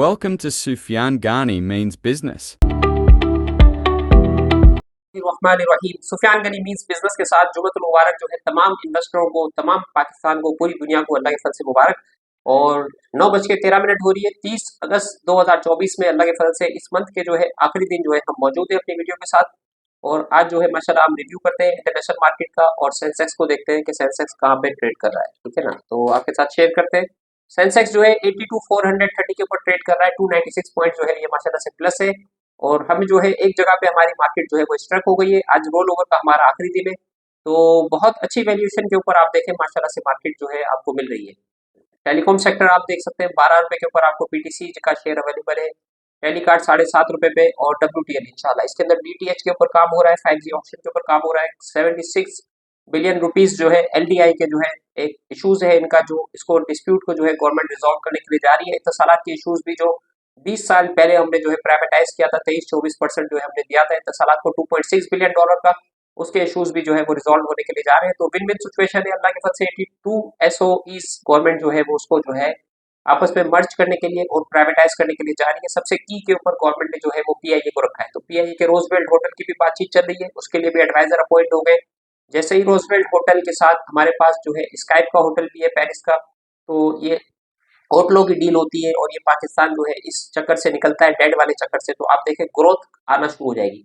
Welcome to Sufyan Ghani Means Business. Rahim Sufiyan Gani means business के साथ जुमतुल मुबारक जो है तमाम इन्वेस्टरों को, तमाम पाकिस्तान को, पूरी दुनिया को अल्लाह के फजल से मुबारक। और 9:13 हो रही है 30 अगस्त 2024 में अल्लाह के फजल से इस मंथ के जो है आखिरी दिन जो है हम मौजूद है अपनी वीडियो के साथ। और आज जो है माशाल्लाह हम रिव्यू करते हैं इंटरनेशनल मार्केट का और सेंसेक्स को देखते हैं कि सेंसेक्स कहाँ पे ट्रेड कर रहा है, ठीक है ना। तो आपके साथ शेयर करते हैं। सेंसेक्स जो है 82,430 के ऊपर ट्रेड कर रहा है, 296 पॉइंट जो है ये माशाल्लाह से प्लस है। और हम जो है एक जगह पे हमारी मार्केट जो है वो स्ट्रक हो गई है। आज रोल ओवर का हमारा आखिरी दिन है, तो बहुत अच्छी वैल्यूएशन के ऊपर आप देखें माशाल्लाह से मार्केट जो है आपको मिल रही है। टेलीकॉम सेक्टर आप देख सकते हैं 12 रुपए के ऊपर आपको पीटीसी का शेयर अवेलेबल है। टेलीकार्ड 7.5 रुपए पे और डब्ल्यूटीएल इंशाल्लाह इसके अंदर डीटीएच के ऊपर काम हो रहा है, 5G ऑप्शन के ऊपर काम हो रहा है। 76 बिलियन रुपीस जो है एलडीआई के जो है एक इश्यूज है इनका, जो इसको डिस्प्यूट को जो है गवर्नमेंट रिजॉल्व करने के लिए जा रही है। इत्तसालात के इश्यूज भी जो 20 साल पहले हमने जो है प्राइवेटाइज किया था, 23-24% जो है हमने दिया था इत्तसालात को $2.6 बिलियन का, उसके इश्यूज भी जो है वो रिजॉल्व होने के लिए जा रहे हैं। तो विन विन सिचुएशन है अल्लाह के फजल से। 82 एसओईस गवर्नमेंट जो है वो उसको जो है आपस में मर्ज करने के लिए और प्राइवेटाइज करने के लिए जा रही है। सबसे की के ऊपर गवर्नमेंट ने जो है वो पीआईए को रखा है। तो पीआईए के रोजवेल्ट होटल की भी बातचीत चल रही है, उसके लिए भी एडवाइजर अपॉइंट हो गए। जैसे ही रोजवेल्ट होटल के साथ हमारे पास जो है स्काइप का होटल भी है पेरिस का, तो ये होटलों की डील होती है और ये पाकिस्तान जो है इस चक्कर से निकलता है, डेड वाले चक्कर से। तो आप देखें ग्रोथ आना शुरू हो जाएगी।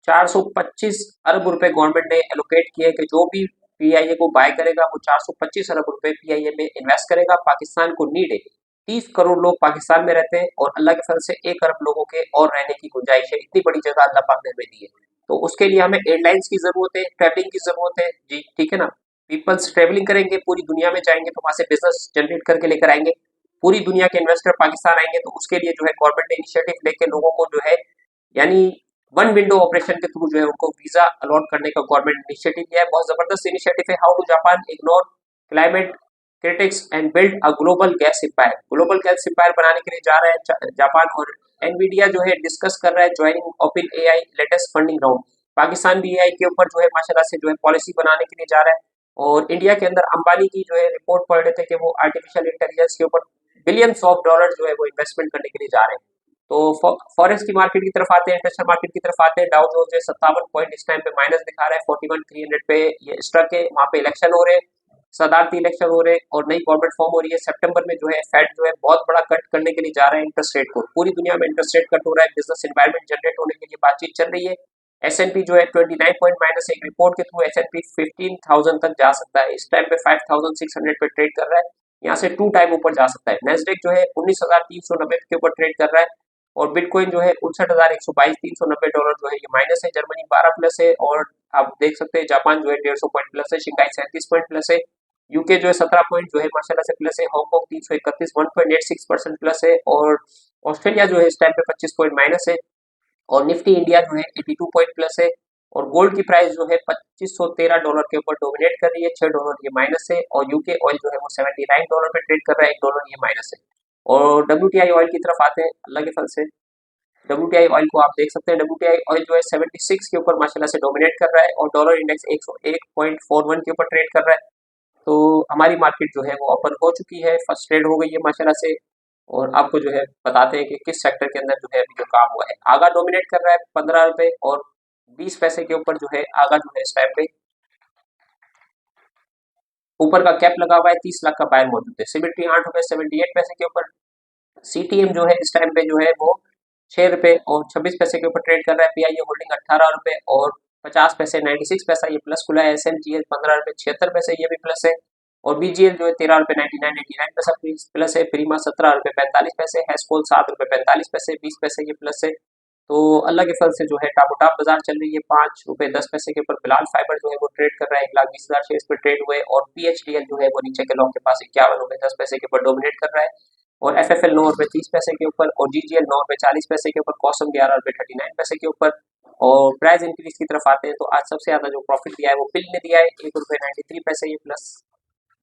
425 अरब रुपए गवर्नमेंट ने एलोकेट किए कि जो भी पीआईए को बाय करेगा वो 425 अरब रुपए पीआईए में इन्वेस्ट करेगा। पाकिस्तान को नीड है, 30 करोड़ लोग पाकिस्तान में रहते हैं और अल्लाह के फजल से 1 अरब लोगों के और रहने की गुंजाइश है। इतनी बड़ी जगह अल्लाह पाक ने हमें दी है, तो उसके लिए हमें एयरलाइंस की जरूरत है, ट्रेवलिंग की जरूरत है जी, ठीक है ना। पीपल्स ट्रेवलिंग करेंगे, पूरी दुनिया में जाएंगे, तो वहां से बिजनेस जनरेट करके लेकर आएंगे। पूरी दुनिया के इन्वेस्टर पाकिस्तान आएंगे, तो उसके लिए जो है गवर्नमेंट ने इनिशिएटिव लेके लोगों को जो है यानी वन विंडो ऑपरेशन के थ्रू जो है उनको वीजा अलॉट करने का गवर्नमेंट इनिशिएटिव लिया है। बहुत जबरदस्त इनिशिएटिव है। How to Japan ignore climate critics and build a global gas empire. Global gas empire बनाने के लिए जा रहा है जापान। और एनवीडिया जो है डिस्कस कर रहा है joining open AI latest funding round. Pakistan भी एआई के ऊपर जो है माशाल्लाह से जो है पॉलिसी बनाने के लिए जा रहा है। और इंडिया के अंदर अंबानी की जो है रिपोर्ट पढ़ रहे थे कि वो आर्टिफिशियल इंटेलिजेंस के ऊपर बिलियंस ऑफ डॉलर जो है वो इन्वेस्टमेंट करने के लिए जा रहे हैं। तो फॉरेक्स की मार्केट की तरफ आते हैं, इंटरनेशनल मार्केट की तरफ आते हैं। डाउ जोन्स है 57 पॉइंट इस टाइम पे माइनस दिखा रहा है, 41,300 पे ये स्ट्रक है। वहां पे इलेक्शन हो रहे हैं, सदारती इलेक्शन हो रहे हैं और नई गवर्नमेंट फॉर्म हो रही है। सितंबर में जो है फेड जो है बहुत बड़ा कट करने के लिए जा रहा है इंटरेस्ट रेट को। पूरी दुनिया में इंटरेस्ट रेट कट हो रहा है, बिजनेस एनवायरमेंट जनरेट होने के लिए बातचीत चल रही है। एसएनपी जो है 29 पॉइंट माइनस एक रिपोर्ट के थ्रू एसएनपी 15,000 तक जा सकता है। इस टाइम पे 5,600 पे ट्रेड कर रहा है, यहाँ से 2 टाइम ऊपर जा सकता है। नेस्डेक जो है 19,390 के ऊपर ट्रेड कर रहा है और बिटकॉइन जो है 59,122 $390 जो है ये माइनस है। जर्मनी 12 प्लस है और आप देख सकते हैं जापान जो है 150 पॉइंट प्लस है। शिंगाई 37 पॉइंट प्लस है। यूके जो है 17 पॉइंट जो है माशाल्लाह से प्लस है। हांगकांग 331 1.86% प्लस है। और ऑस्ट्रेलिया जो है इस टाइम पे 25 पॉइंट माइनस है। और निफ्टी इंडिया जो है 82 पॉइंट प्लस है। और गोल्ड की प्राइस जो है $2513 के ऊपर डोमिनेट कर रही है, $6 ये माइनस है। और यूके ऑयल जो है वो $79 पे ट्रेड कर रहा है, $1 ये माइनस है। और डब्ल्यूटीआई ऑयल की तरफ आते हैं अल्लाह के फल से। डब्ल्यूटीआई ऑयल को आप देख सकते हैं, डब्ल्यूटीआई ऑयल जो है 76 के ऊपर माशाल्लाह से डोमिनेट कर रहा है और डॉलर इंडेक्स 101.41 के ऊपर ट्रेड कर रहा है। तो हमारी मार्केट जो है वो ओपन हो चुकी है, फर्स्ट ट्रेड हो गई है माशाल्लाह से। और आपको जो है बताते हैं कि किस सेक्टर के अंदर जो है अभी जो काम हुआ है। आगा डोमिनेट कर रहा है 15 रुपए और 20 पैसे के ऊपर जो है आगा जो है इस टाइम पे ऊपर का कैप लगा हुआ है, 30 लाख का बायर मौजूद है। सिमिट्री 8 रुपए 78 पैसे के ऊपर। सीटीएम जो है इस टाइम पे जो है वो 6 रुपए और 26 पैसे के ऊपर ट्रेड कर रहा है। पीआईए होल्डिंग 18 रुपए और 50 पैसे 96 पैसा ये प्लस खुला है। एसएमजीएल 15 रुपए 76 पैसे ये भी प्लस है। और बीजीएल जो है 13 रुपए 99 पैसा प्लस है। प्रीमा 17 रुपए 45 पैसे। हैस्कोल 7 रुपए 45 पैसे 20 पैसे ये प्लस है। तो अल्लाह के फल से जो है टापोटाप बाजार चल रही है। 5 रुपए 10 पैसे के ऊपर बिलाल फाइबर जो है वो ट्रेड कर रहा है, 1,20,000 शेयर पे ट्रेड हुए। और पीएचडीएल जो है वो नीचे के लॉन्ग के पास 51 रुपए 10 पैसे के ऊपर डोमिनेट कर रहा है। और एफएफएल 9 रुपए 30 पैसे के ऊपर और जीजीएल 9 रुपए 40 पैसे के ऊपर। कॉसम 11 रुपए 39 पैसे के ऊपर। और प्राइस इंक्रीज की तरफ आते हैं तो आज सबसे ज्यादा जो प्रॉफिट दिया है वो पिल ने दिया है, 1 रुपए 93 पैसे ये प्लस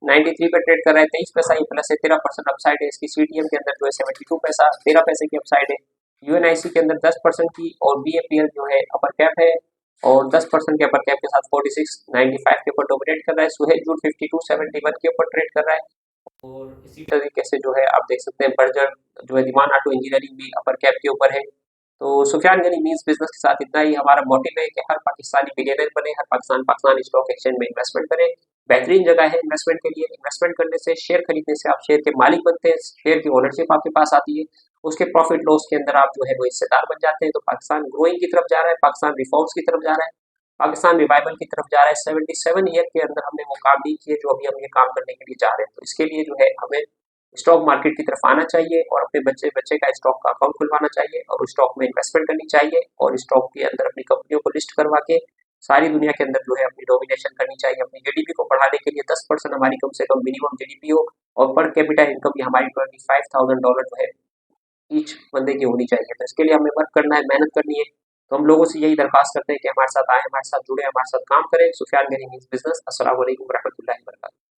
93 पे ट्रेड कर रहा है, 23 पैसा ये प्लस है। 13% अपसाइड है इसकी। सीटीएम के अंदर जो है 72 पैसा 13 पैसे की अपसाइड है। यूएनआईसी के अंदर 10% की और बीएपीएल जो है अपर कैप है और 10% के अपर कैप के साथ 46.95 के ऊपर डोमिनेट कर रहा है। सुहेल जूट 52.71 के ऊपर ट्रेड कर रहा है। और इसी तरीके से जो है आप देख सकते हैं बर्जर जो है दीवान ऑटो इंजीनियरिंग भी अपर कैप के ऊपर है। तो सुफियान गनी मीन्स बिजनेस के साथ इतना ही हमारा मोटिव है कि हर पाकिस्तानी बिलियनर बने, हर पाकिस्तान स्टॉक एक्सचेंज में इन्वेस्टमेंट करे। बेहतरीन जगह है इन्वेस्टमेंट के लिए। इन्वेस्टमेंट करने से, शेयर खरीदने से आप शेयर के मालिक बनते हैं, शेयर की ओनरशिप आपके पास आती है, उसके प्रॉफिट लॉस के अंदर आप जो है वो हिस्सेदार बन जाते हैं। तो पाकिस्तान ग्रोइंग की तरफ जा रहा है, पाकिस्तान रिफॉर्म्स की तरफ जा रहा है, पाकिस्तान रिवाइवल की तरफ जा रहा है। 77 ईयर के अंदर हमने वो काम नहीं किए जो अभी हम ये काम करने के लिए जा रहे हैं। तो इसके लिए जो है हमें स्टॉक मार्केट की तरफ आना चाहिए और अपने बच्चे बच्चे का स्टॉक का अकाउंट खुलवाना चाहिए और उस स्टॉक में इन्वेस्टमेंट करनी चाहिए और स्टॉक के अंदर अपनी कंपनियों को लिस्ट करवा के सारी दुनिया के अंदर जो है अपनी डोमिनेशन करनी चाहिए। अपनी जीडीपी को बढ़ाने के लिए 10% हमारी कम से कम मिनिमम जीडीपी हो और पर कैपिटा इनकम भी हमारी $25,000 जो है ईच बंदे की होनी चाहिए। तो इसके लिए हमें वर्क करना है, मेहनत करनी है। तो हम लोगों से यही दरख्वास्त करते हैं कि हमारे साथ आए, हमारे साथ जुड़े, हमारे साथ काम करें। Sufiyan Gani means business. अस्सलाम वालेकुम रहमतुल्लाहि व बरकातहू।